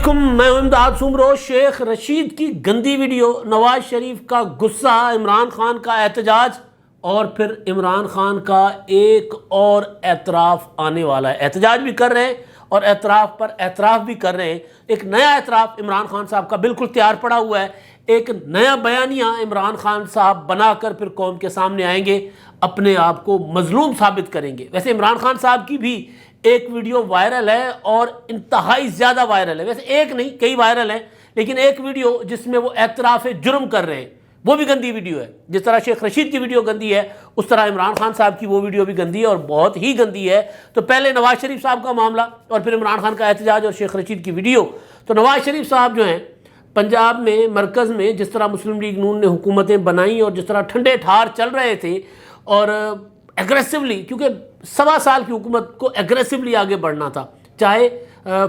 علیکم، میں امداد سمرو۔ شیخ رشید کی گندی ویڈیو، نواز شریف کا غصہ، عمران خان کا احتجاج اور پھر عمران خان کا ایک اور اعتراف آنے والا ہے۔ احتجاج بھی کر رہے ہیں اور اعتراف پر اعتراف بھی کر رہے ہیں۔ ایک نیا اعتراف عمران خان صاحب کا بالکل تیار پڑا ہوا ہے۔ ایک نیا بیانیہ عمران خان صاحب بنا کر پھر قوم کے سامنے آئیں گے، اپنے آپ کو مظلوم ثابت کریں گے۔ ویسے عمران خان صاحب کی بھی ایک ویڈیو وائرل ہے اور انتہائی زیادہ وائرل ہے، ویسے ایک نہیں کئی وائرل ہیں، لیکن ایک ویڈیو جس میں وہ اعتراف جرم کر رہے ہیں وہ بھی گندی ویڈیو ہے۔ جس طرح شیخ رشید کی ویڈیو گندی ہے، اس طرح عمران خان صاحب کی وہ ویڈیو بھی گندی ہے اور بہت ہی گندی ہے۔ تو پہلے نواز شریف صاحب کا معاملہ اور پھر عمران خان کا احتجاج اور شیخ رشید کی ویڈیو۔ تو نواز شریف صاحب جو ہیں پنجاب میں مرکز میں جس طرح مسلم لیگ نون نے حکومتیں بنائیں اور جس طرح ٹھنڈے ٹھار چل رہے تھے اور ایگریسولی، کیونکہ 1.25 سال کی حکومت کو ایگریسولی آگے بڑھنا تھا، چاہے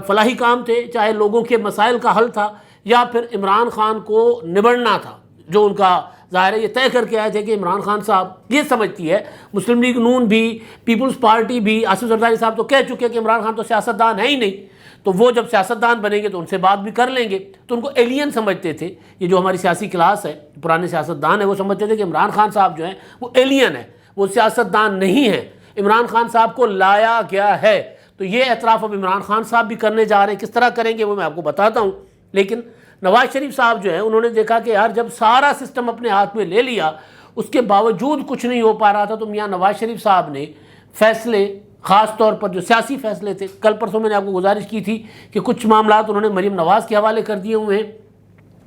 فلاحی کام تھے، چاہے لوگوں کے مسائل کا حل تھا، یا پھر عمران خان کو نبڑنا تھا، جو ان کا ظاہر ہے یہ طے کر کے آئے تھے کہ عمران خان صاحب یہ سمجھتی ہے، مسلم لیگ نون بھی، پیپلز پارٹی بھی، آصف زرداری صاحب تو کہہ چکے کہ عمران خان تو سیاستدان ہے ہی نہیں، تو وہ جب سیاستدان بنیں گے تو ان سے بات بھی کر لیں گے۔ تو ان کو ایلین سمجھتے تھے، یہ جو ہماری سیاسی کلاس ہے، پرانے سیاستدان ہیں، وہ سمجھتے تھے کہ عمران خان صاحب جو ہیں وہ ایلین ہے، وہ سیاستدان نہیں ہیں، عمران خان صاحب کو لایا گیا ہے۔ تو یہ اعتراف اب عمران خان صاحب بھی کرنے جا رہے ہیں، کس طرح کریں گے وہ میں آپ کو بتاتا ہوں۔ لیکن نواز شریف صاحب جو ہیں انہوں نے دیکھا کہ یار جب سارا سسٹم اپنے ہاتھ میں لے لیا، اس کے باوجود کچھ نہیں ہو پا رہا تھا، تو میاں نواز شریف صاحب نے فیصلے، خاص طور پر جو سیاسی فیصلے تھے، کل پرسوں میں نے آپ کو گزارش کی تھی کہ کچھ معاملات انہوں نے مریم نواز کے حوالے کر دیے ہوئے ہیں،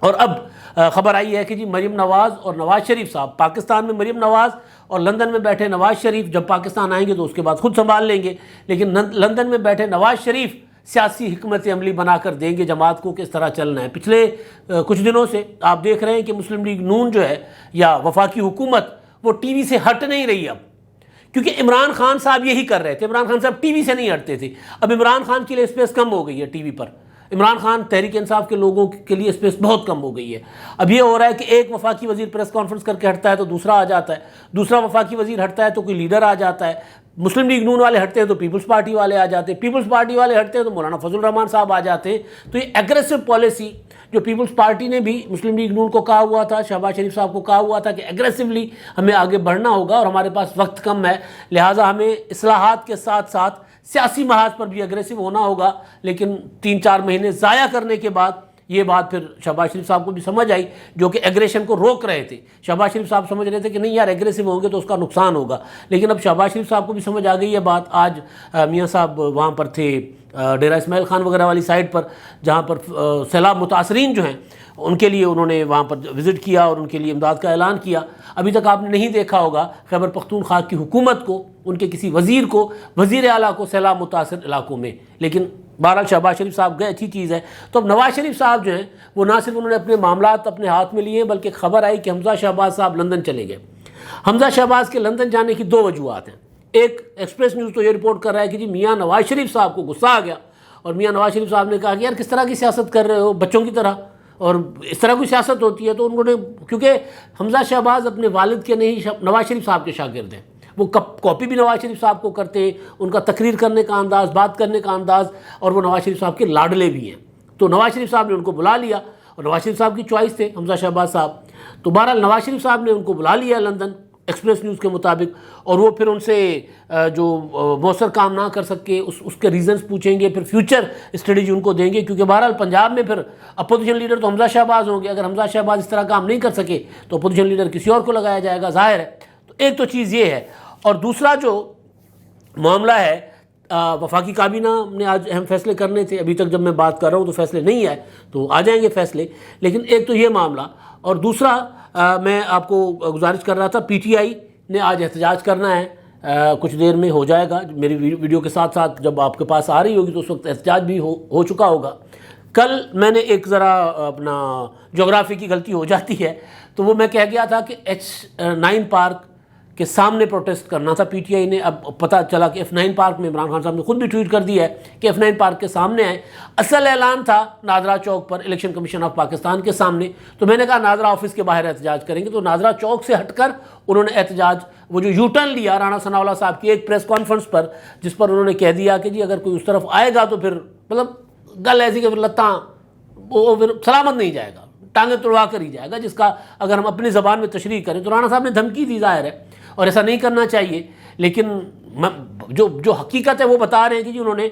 اور اب خبر آئی ہے کہ جی مریم نواز اور نواز شریف صاحب، پاکستان میں مریم نواز اور لندن میں بیٹھے نواز شریف جب پاکستان آئیں گے تو اس کے بعد خود سنبھال لیں گے، لیکن لندن میں بیٹھے نواز شریف سیاسی حکمت عملی بنا کر دیں گے جماعت کو کس طرح چلنا ہے۔ پچھلے کچھ دنوں سے آپ دیکھ رہے ہیں کہ مسلم لیگ نون جو ہے یا وفاقی حکومت وہ ٹی وی سے ہٹ نہیں رہی اب، کیونکہ عمران خان صاحب یہی کر رہے تھے۔ عمران خان صاحب ٹی وی سے نہیں ہٹتے تھے، اب عمران خان کے لیے اسپیس کم ہو گئی ہے ٹی وی پر، عمران خان تحریک انصاف کے لوگوں کے لیے اسپیس بہت کم ہو گئی ہے۔ اب یہ ہو رہا ہے کہ ایک وفاقی وزیر پریس کانفرنس کر کے ہٹتا ہے تو دوسرا آ جاتا ہے، دوسرا وفاقی وزیر ہٹتا ہے تو کوئی لیڈر آ جاتا ہے، مسلم لیگ نون والے ہٹتے ہیں تو پیپلز پارٹی والے آ جاتے ہیں، پیپلز پارٹی والے ہٹتے ہیں تو مولانا فضل الرحمان صاحب آ جاتے ہیں۔ تو یہ ایگریسو پالیسی جو پیپلز پارٹی نے بھی مسلم لیگ نون کو کہا ہوا تھا، شہباز شریف صاحب کو کہا ہوا تھا کہ ایگریسولی ہمیں آگے بڑھنا ہوگا اور ہمارے پاس وقت کم ہے، لہٰذا ہمیں اصلاحات کے ساتھ ساتھ سیاسی محاذ پر بھی اگریسو ہونا ہوگا، لیکن 3-4 مہینے ضائع کرنے کے بعد یہ بات پھر شہباز شریف صاحب کو بھی سمجھ آئی، جو کہ ایگریشن کو روک رہے تھے۔ شہباز شریف صاحب سمجھ رہے تھے کہ نہیں یار ایگریسو ہوں گے تو اس کا نقصان ہوگا، لیکن اب شہباز شریف صاحب کو بھی سمجھ آ گئی یہ بات۔ آج میاں صاحب وہاں پر تھے ڈیرہ اسماعیل خان وغیرہ والی سائٹ پر، جہاں پر سیلاب متاثرین جو ہیں ان کے لیے انہوں نے وہاں پر وزٹ کیا اور ان کے لیے امداد کا اعلان کیا۔ ابھی تک آپ نے نہیں دیکھا ہوگا خیبر پختونخوا کی حکومت کو، ان کے کسی وزیر کو، وزیر اعلیٰ کو سیلاب متاثر علاقوں میں، لیکن بہرحال شہباز شریف صاحب گئے، اچھی چیز ہے۔ تو اب نواز شریف صاحب جو ہیں وہ نہ صرف انہوں نے اپنے معاملات اپنے ہاتھ میں لیے ہیں، بلکہ خبر آئی کہ حمزہ شہباز صاحب لندن چلے گئے۔ حمزہ شہباز کے لندن جانے کی 2 وجوہات ہیں۔ ایک ایکسپریس نیوز تو یہ رپورٹ کر رہا ہے کہ جی میاں نواز شریف صاحب کو غصہ آ گیا اور میاں نواز شریف صاحب نے کہا کہ یار کس طرح کی سیاست کر رہے ہو بچوں کی طرح، اور اس طرح کوئی سیاست ہوتی ہے؟ تو انہوں نے، کیونکہ حمزہ شہباز اپنے والد کے نہیں نواز شریف صاحب کے شاگرد ہیں، وہ کاپی بھی نواز شریف صاحب کو کرتے ہیں، ان کا تقریر کرنے کا انداز، بات کرنے کا انداز، اور وہ نواز شریف صاحب کے لاڈلے بھی ہیں۔ تو نواز شریف صاحب نے ان کو بلا لیا اور نواز شریف صاحب کی چوائس تھے حمزہ شہباز صاحب، تو بہرحال نواز شریف صاحب نے ان کو بلا لیا لندن ایکسپریس نیوز کے مطابق، اور وہ پھر ان سے جو مؤثر کام نہ کر سکے اس کے ریزنز پوچھیں گے، پھر فیوچر اسٹریٹجی ان کو دیں گے، کیونکہ بہرحال پنجاب میں پھر اپوزیشن لیڈر تو حمزہ شہباز ہوں گے، اگر حمزہ شہباز اس طرح کام نہیں کر سکے تو اپوزیشن لیڈر کسی اور کو لگایا جائے گا، ظاہر ہے۔ تو ایک تو چیز یہ ہے، اور دوسرا جو معاملہ ہے، وفاقی کابینہ نے آج اہم فیصلے کرنے تھے، ابھی تک جب میں بات کر رہا ہوں تو فیصلے نہیں آئے، تو آ جائیں گے فیصلے، لیکن ایک تو یہ معاملہ، اور دوسرا میں آپ کو گزارش کر رہا تھا پی ٹی آئی نے آج احتجاج کرنا ہے، کچھ دیر میں ہو جائے گا، میری ویڈیو کے ساتھ ساتھ جب آپ کے پاس آ رہی ہوگی تو اس وقت احتجاج بھی ہو چکا ہوگا۔ کل میں نے ایک ذرا اپنا جغرافی کی غلطی ہو جاتی ہے، تو وہ میں کہہ گیا تھا کہ H9 پارک کے سامنے پروٹیسٹ کرنا تھا پی ٹی آئی نے، اب پتہ چلا کہ F9 پارک میں، عمران خان صاحب نے خود بھی ٹویٹ کر دیا ہے کہ F9 پارک کے سامنے آئے۔ اصل اعلان تھا ناظرہ چوک پر، الیکشن کمیشن آف پاکستان کے سامنے، تو میں نے کہا ناظرہ آفس کے باہر احتجاج کریں گے، تو ناظرہ چوک سے ہٹ کر انہوں نے احتجاج، وہ جو یو ٹرن لیا رانا ثناء اللہ صاحب کی ایک پریس کانفرنس پر، جس پر انہوں نے کہہ دیا کہ جی اگر کوئی اس طرف آئے گا تو پھر مطلب گل ایسی کہ پھر لتاں وہ پھر سلامت نہیں جائے گا، ٹانگیں توڑوا کر ہی جائے گا، جس کا اگر ہم اپنی زبان میں تشریح کریں تو رانا صاحب نے دھمکی دی، ظاہر ہے، اور ایسا نہیں کرنا چاہیے، لیکن جو حقیقت ہے وہ بتا رہے ہیں کہ جی انہوں نے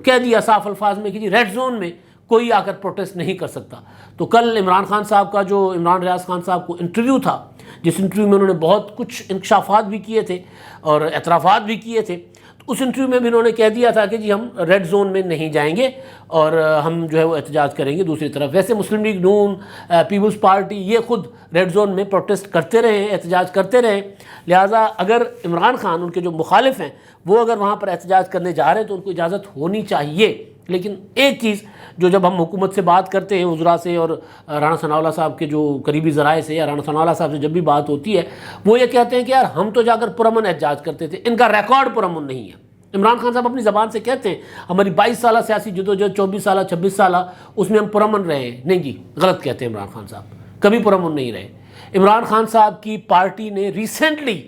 کہہ دیا صاف الفاظ میں کہ جی ریڈ زون میں کوئی آ کر پروٹیسٹ نہیں کر سکتا۔ تو کل عمران خان صاحب کا جو عمران ریاض خان صاحب کو انٹرویو تھا، جس انٹرویو میں انہوں نے بہت کچھ انکشافات بھی کیے تھے اور اعترافات بھی کیے تھے، تو اس انٹرویو میں بھی انہوں نے کہہ دیا تھا کہ جی ہم ریڈ زون میں نہیں جائیں گے اور ہم جو ہے وہ احتجاج کریں گے دوسری طرف۔ ویسے مسلم لیگ نون، پیپلز پارٹی یہ خود ریڈ زون میں پروٹیسٹ کرتے رہے ہیں، احتجاج کرتے رہے، لہٰذا اگر عمران خان ان کے جو مخالف ہیں وہ اگر وہاں پر احتجاج کرنے جا رہے ہیں تو ان کو اجازت ہونی چاہیے۔ لیکن ایک چیز جو جب ہم حکومت سے بات کرتے ہیں، وزراء سے اور رانا ثناء اللہ صاحب کے جو قریبی ذرائع سے یا رانا ثناء اللہ صاحب سے جب بھی بات ہوتی ہے، وہ یہ کہتے ہیں کہ یار ہم تو جا کر پرامن احتجاج کرتے تھے، ان کا ریکارڈ پرامن نہیں ہے۔ عمران خان صاحب اپنی زبان سے کہتے ہیں ہماری 22 سالہ سیاسی جدوجہد، 24 سالہ 26 سالہ اس میں ہم پرامن رہے ہیں۔ نہیں جی، غلط کہتے ہیں عمران خان صاحب، کبھی پرامن نہیں رہے۔ عمران خان صاحب کی پارٹی نے ریسنٹلی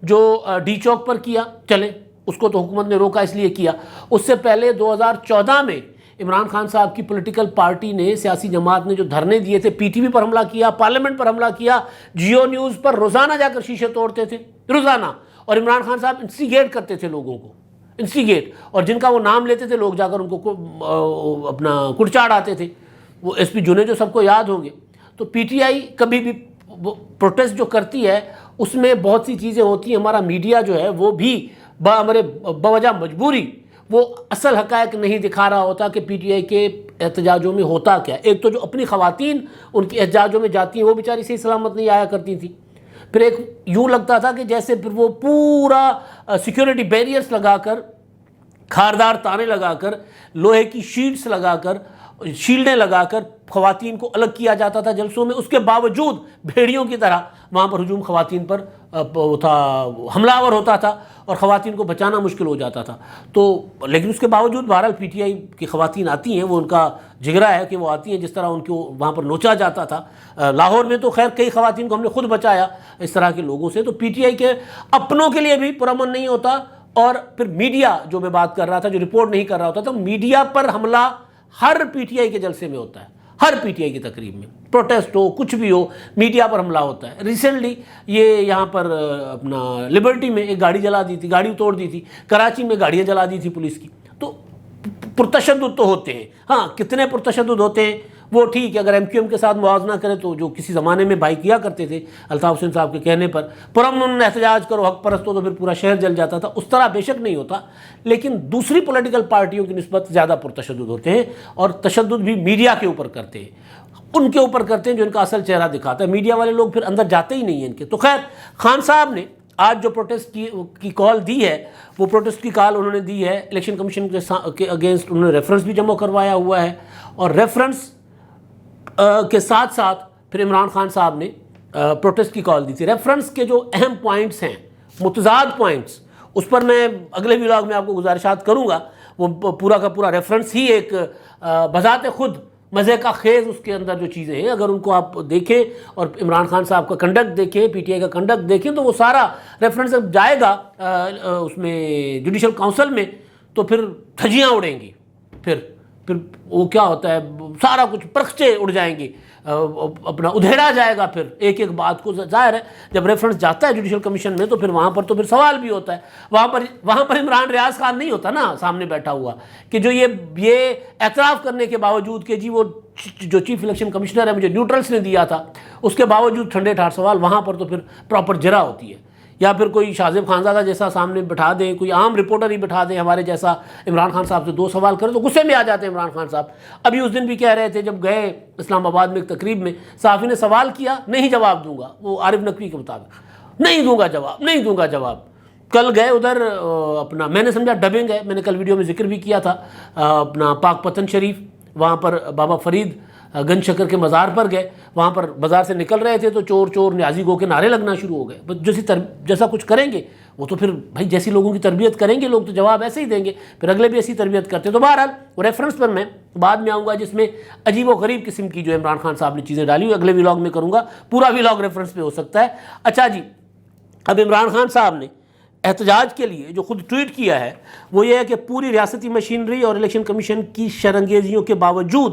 جو ڈی چوک پر کیا، چلے اس کو تو حکومت نے روکا اس لیے کیا، اس سے پہلے 2014 میں عمران خان صاحب کی پولیٹیکل پارٹی نے، سیاسی جماعت نے جو دھرنے دیے تھے، پی ٹی وی پر حملہ کیا، پارلیمنٹ پر حملہ کیا، جیو نیوز پر روزانہ جا کر شیشے توڑتے تھے، روزانہ، اور عمران خان صاحب انسٹیگیٹ کرتے تھے لوگوں کو، انسٹیگیٹ، اور جن کا وہ نام لیتے تھے لوگ جا کر ان کو اپنا کڑچاڑ آتے تھے، وہ ایس پی جنید جو سب کو یاد ہوں گے۔ تو پی ٹی آئی کبھی بھی پروٹیسٹ جو کرتی ہے اس میں بہت سی چیزیں ہوتی ہیں، ہمارا میڈیا جو ہے وہ بھی بوجہ مجبوری وہ اصل حقائق نہیں دکھا رہا ہوتا کہ پی ٹی آئی کے احتجاجوں میں ہوتا کیا۔ ایک تو جو اپنی خواتین ان کے احتجاجوں میں جاتی ہیں وہ بیچاری صحیح سلامت نہیں آیا کرتی تھیں، پھر ایک یوں لگتا تھا کہ جیسے پھر وہ پورا سیکیورٹی بیریئرز لگا کر، خاردار تانے لگا کر، لوہے کی شیٹس لگا کر، شیلڈیں لگا کر خواتین کو الگ کیا جاتا تھا جلسوں میں، اس کے باوجود بھیڑیوں کی طرح وہاں پر ہجوم خواتین پر حملہ آور ہوتا تھا اور خواتین کو بچانا مشکل ہو جاتا تھا۔ تو لیکن اس کے باوجود بہرحال پی ٹی آئی کی خواتین آتی ہیں، وہ ان کا جگرا ہے کہ وہ آتی ہیں، جس طرح ان کو وہاں پر نوچا جاتا تھا۔ لاہور میں تو خیر کئی خواتین کو ہم نے خود بچایا اس طرح کے لوگوں سے۔ تو پی ٹی آئی کے اپنوں کے لیے بھی پرامن نہیں ہوتا، اور پھر میڈیا جو میں بات کر رہا تھا، جو رپورٹ نہیں کر رہا ہوتا، تو میڈیا پر حملہ ہر پی ٹی آئی کے جلسے میں ہوتا ہے، ہر پی ٹی آئی کی تقریب میں، پروٹیسٹ ہو کچھ بھی ہو، میڈیا پر حملہ ہوتا ہے۔ ریسنٹلی یہ یہاں پر اپنا لبرٹی میں ایک گاڑی جلا دی تھی، گاڑی توڑ دی تھی، کراچی میں گاڑیاں جلا دی تھی پولیس کی۔ تو پرتشدد تو ہوتے ہیں، ہاں کتنے پرتشدد ہوتے ہیں وہ ٹھیک ہے، اگر ایم کیو ایم کے ساتھ موازنہ کریں تو جو کسی زمانے میں بھائی کیا کرتے تھے الطاف حسین صاحب کے کہنے پر، پرامن احتجاج کرو، حق پرست ہو تو پھر پورا شہر جل جاتا تھا، اس طرح بے شک نہیں ہوتا، لیکن دوسری پولیٹیکل پارٹیوں کی نسبت زیادہ پرتشدد ہوتے ہیں، اور تشدد بھی میڈیا کے اوپر کرتے ہیں، ان کے اوپر کرتے ہیں جو ان کا اصل چہرہ دکھاتا ہے۔ میڈیا والے لوگ پھر اندر جاتے ہی نہیں ہیں ان کے۔ تو خیر خان صاحب نے آج جو پروٹیسٹ کی کال دی ہے، وہ پروٹیسٹ کی کال انہوں نے دی ہے الیکشن کمیشن کے اگینسٹ، انہوں نے ریفرنس بھی جمع کروایا ہوا ہے، اور ریفرنس کے ساتھ ساتھ پھر عمران خان صاحب نے پروٹیسٹ کی کال دی تھی۔ ریفرنس کے جو اہم پوائنٹس ہیں، متضاد پوائنٹس، اس پر میں اگلے ولاگ میں آپ کو گزارشات کروں گا۔ وہ پورا کا پورا ریفرنس ہی ایک بذات خود مزے کا خیز اس کے اندر جو چیزیں ہیں، اگر ان کو آپ دیکھیں اور عمران خان صاحب کا کنڈکٹ دیکھیں، پی ٹی آئی کا کنڈکٹ دیکھیں، تو وہ سارا ریفرنس جب جائے گا اس میں جوڈیشل کونسل میں تو پھر دھجیاں اڑیں گی، پھر وہ کیا ہوتا ہے، سارا کچھ پرخچے اڑ جائیں گے، اپنا ادھیڑا جائے گا پھر ایک ایک بات کو۔ ظاہر ہے جب ریفرنس جاتا ہے جوڈیشل کمیشن میں تو پھر وہاں پر تو پھر سوال بھی ہوتا ہے، وہاں پر عمران ریاض خان نہیں ہوتا نا سامنے بیٹھا ہوا کہ جو یہ اعتراف کرنے کے باوجود کہ جی وہ جو چیف الیکشن کمشنر ہے مجھے نیوٹرلس نے دیا تھا، اس کے باوجود ٹھنڈے ٹھار سوال، وہاں پر تو پھر پراپر جرا ہوتی ہے۔ یا پھر کوئی شاہزیب خانزادہ جیسا سامنے بٹھا دیں، کوئی عام رپورٹر ہی بٹھا دیں ہمارے جیسا، عمران خان صاحب سے دو سوال کریں تو غصے میں آ جاتے ہیں عمران خان صاحب۔ ابھی اس دن بھی کہہ رہے تھے جب گئے اسلام آباد میں ایک تقریب میں، صحافی نے سوال کیا، نہیں جواب دوں گا، وہ عارف نقوی کے مطابق، نہیں دوں گا جواب۔ کل گئے ادھر اپنا، میں نے سمجھا ڈبنگ ہے، میں نے کل ویڈیو میں ذکر بھی کیا تھا، اپنا پاک پتن شریف، وہاں پر بابا فرید گنج شکر کے مزار پر گئے، وہاں پر بازار سے نکل رہے تھے تو چور چور نیازی گو کے نعرے لگنا شروع ہو گئے۔ جیسا کچھ کریں گے وہ تو پھر بھائی جیسی لوگوں کی تربیت کریں گے لوگ تو جواب ایسے ہی دیں گے، پھر اگلے بھی ایسی تربیت کرتے۔ تو بہرحال ریفرنس پر میں بعد میں آؤں گا جس میں عجیب و غریب قسم کی جو عمران خان صاحب نے چیزیں ڈالی ہوئی، اگلے ولاگ میں کروں گا، پورا ولاگ ریفرنس پہ ہو سکتا ہے۔ اچھا جی، اب عمران خان صاحب نے احتجاج کے لیے جو خود ٹویٹ کیا ہے وہ یہ ہے کہ پوری ریاستی مشینری اور الیکشن کمیشن کی شرانگیزیوں کے باوجود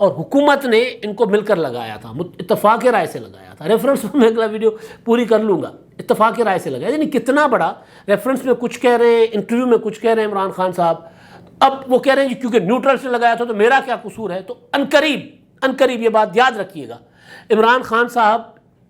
اور حکومت نے ان کو مل کر لگایا تھا، اتفاق رائے سے لگایا تھا۔ ریفرنس میں اگلا ویڈیو پوری کر لوں گا، اتفاق رائے سے لگایا، یعنی کتنا بڑا ریفرنس میں کچھ کہہ رہے ہیں، انٹرویو میں کچھ کہہ رہے ہیں عمران خان صاحب، اب وہ کہہ رہے ہیں کہ کیونکہ نیوٹرل سے لگایا تھا تو میرا کیا قصور ہے۔ تو عنقریب یہ بات یاد رکھیے گا، عمران خان صاحب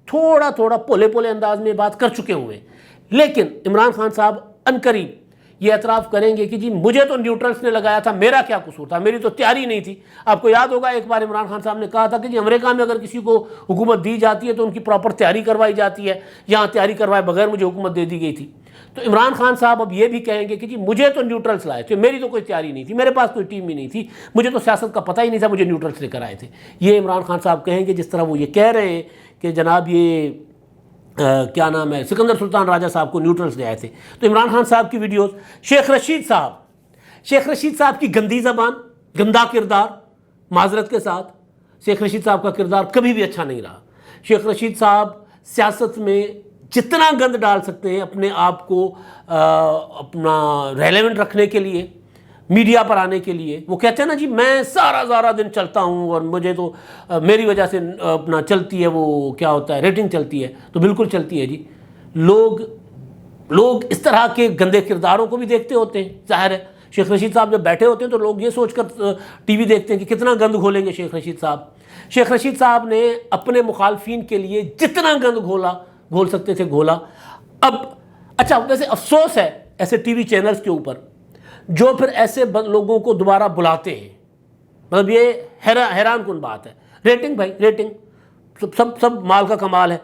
تھوڑا تھوڑا پولے پولے انداز میں بات کر چکے ہوئے ہیں، لیکن عمران خان صاحب عنقریب یہ اعتراف کریں گے کہ جی مجھے تو نیوٹرلز نے لگایا تھا، میرا کیا قصور تھا، میری تو تیاری نہیں تھی۔ آپ کو یاد ہوگا ایک بار عمران خان صاحب نے کہا تھا کہ جی امریکہ میں اگر کسی کو حکومت دی جاتی ہے تو ان کی پراپر تیاری کروائی جاتی ہے، یہاں تیاری کروائے بغیر مجھے حکومت دے دی گئی تھی۔ تو عمران خان صاحب اب یہ بھی کہیں گے کہ جی مجھے تو نیوٹرلز لائے تھے، میری تو کوئی تیاری نہیں تھی، میرے پاس کوئی ٹیم ہی نہیں تھی، مجھے تو سیاست کا پتہ ہی نہیں تھا، مجھے نیوٹرلز لے کر آئے تھے۔ یہ عمران خان صاحب کہیں گے جس طرح وہ یہ کہہ رہے ہیں کہ جناب یہ کیا نام ہے سکندر سلطان راجہ صاحب کو نیوٹرلز لے آئے تھے۔ تو عمران خان صاحب کی ویڈیوز، شیخ رشید صاحب کی گندی زبان، گندا کردار، معذرت کے ساتھ شیخ رشید صاحب کا کردار کبھی بھی اچھا نہیں رہا۔ شیخ رشید صاحب سیاست میں جتنا گند ڈال سکتے ہیں اپنے آپ کو اپنا ریلیونٹ رکھنے کے لیے، میڈیا پر آنے کے لیے، وہ کہتے ہیں نا جی میں سارا دن چلتا ہوں اور مجھے تو میری وجہ سے اپنا چلتی ہے، وہ کیا ہوتا ہے ریٹنگ چلتی ہے، تو بالکل چلتی ہے جی۔ لوگ اس طرح کے گندے کرداروں کو بھی دیکھتے ہوتے ہیں، ظاہر ہے شیخ رشید صاحب جب بیٹھے ہوتے ہیں تو لوگ یہ سوچ کر ٹی وی دیکھتے ہیں کہ کتنا گند گھولیں گے شیخ رشید صاحب نے اپنے مخالفین کے لیے جتنا گند گھول سکتے تھے گھولا۔ اب اچھا ویسے افسوس ہے ایسے ٹی وی چینلز کے اوپر جو پھر ایسے لوگوں کو دوبارہ بلاتے ہیں، مطلب یہ حیران کن بات ہے۔ ریٹنگ بھائی ریٹنگ سب مال کا کمال ہے۔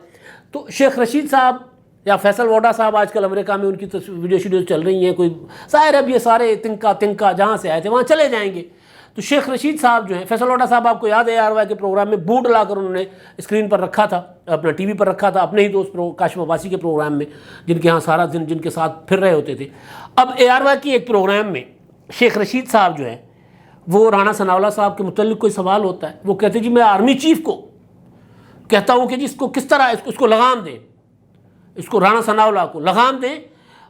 تو شیخ رشید صاحب یا فیصل ووڈا صاحب آج کل امریکہ میں ان کی ویڈیو شیڈیوز چل رہی ہیں، کوئی ظاہر اب یہ سارے تنکا جہاں سے آئے تھے وہاں چلے جائیں گے۔ تو شیخ رشید صاحب جو ہیں، فیصل ووڈا صاحب آپ کو یاد ہے ARY کے پروگرام میں بوٹ لا کر انہوں نے اسکرین پر رکھا تھا، اپنا ٹی وی پر رکھا تھا، اپنے ہی دوست کاشف عباسی کے پروگرام میں جن کے ہاں سارا دن جن کے ساتھ پھر رہے ہوتے تھے۔ اب ARY کی ایک پروگرام میں شیخ رشید صاحب جو ہیں وہ رانا ثناءاللہ صاحب کے متعلق کوئی سوال ہوتا ہے، وہ کہتے ہیں جی میں آرمی چیف کو کہتا ہوں کہ جی اس کو کس طرح اس کو لگام دیں، اس کو رانا ثناءاللہ کو لگام دیں،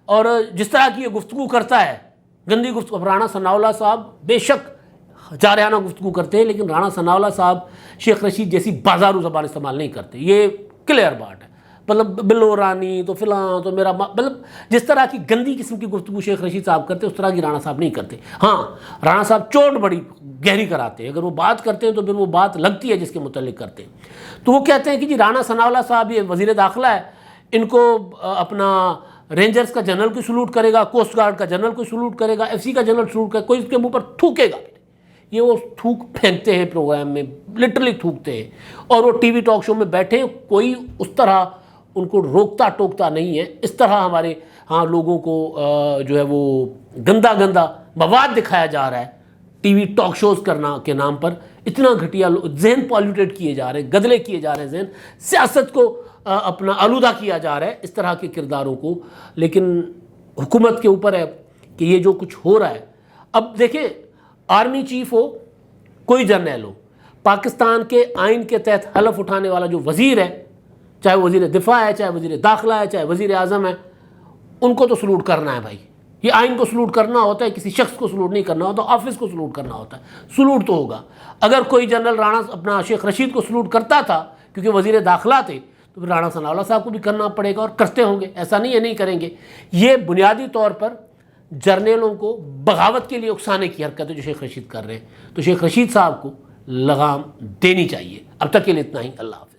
اور جس طرح کی یہ گفتگو کرتا ہے گندی گفتگو۔ اب رانا ثناءاللہ صاحب بے شک جارحانہ گفتگو کرتے ہیں، لیکن رانا ثناءاللہ صاحب شیخ رشید جیسی بازارو زبان استعمال نہیں کرتے، یہ کلیئر بات ہے۔ مطلب بلو رانی تو فلاں تو میرا مطلب جس طرح کی گندی قسم کی گفتگو شیخ رشید صاحب کرتے اس طرح کی رانا صاحب نہیں کرتے۔ ہاں رانا صاحب چوٹ بڑی گہری کراتے ہیں، اگر وہ بات کرتے ہیں تو پھر وہ بات لگتی ہے جس کے متعلق کرتے ہیں۔ تو وہ کہتے ہیں کہ جی رانا ثناءاللہ صاحب یہ وزیر داخلہ ہے، ان کو اپنا رینجرز کا جنرل کوئی سلوٹ کرے گا، کوسٹ گارڈ کا جنرل کوئی سلوٹ کرے گا، FCC کا جنرل سلوٹ کرے گا، کوئی اس کے منہ پر تھوکے گا۔ یہ وہ تھوک پھینکتے ہیں پروگرام میں، لٹرلی تھوکتے ہیں، اور وہ ٹی وی ٹاک شو میں بیٹھے ہیں، کوئی اس طرح ان کو روکتا ٹوکتا نہیں ہے۔ اس طرح ہمارے ہاں لوگوں کو جو ہے وہ گندا مواد دکھایا جا رہا ہے ٹی وی ٹاک شوز کرنا کے نام پر، اتنا گھٹیا ذہن پالیوٹیٹ کیے جا رہے ہیں، گدلے کیے جا رہے ہیں ذہن، سیاست کو اپنا آلودہ کیا جا رہا ہے اس طرح کے کرداروں کو۔ لیکن حکومت کے اوپر ہے کہ یہ جو کچھ ہو رہا ہے۔ اب دیکھیں آرمی چیف ہو، کوئی جرنیل ہو، پاکستان کے آئین کے تحت حلف اٹھانے والا جو وزیر ہے، چاہے وزیر دفاع ہے، چاہے وزیر داخلہ ہے، چاہے وزیر اعظم ہے، ان کو تو سلوٹ کرنا ہے بھائی۔ یہ آئین کو سلوٹ کرنا ہوتا ہے، کسی شخص کو سلوٹ نہیں کرنا ہوتا، آفس کو سلوٹ کرنا ہوتا ہے۔ سلوٹ تو ہوگا۔ اگر کوئی جنرل رانا اپنا شیخ رشید کو سلوٹ کرتا تھا کیونکہ وزیر داخلہ تھے، تو پھر رانا ثناءاللہ صاحب کو بھی کرنا پڑے گا، اور کرتے ہوں گے، ایسا نہیں ہے نہیں کریں گے۔ یہ بنیادی طور پر جرنیلوں کو بغاوت کے لیے اکسانے کی حرکت ہے جو شیخ رشید کر رہے ہیں۔ تو شیخ رشید صاحب کو لگام دینی چاہیے۔ اب تک کے لیے اتنا ہی، اللہ حافظ۔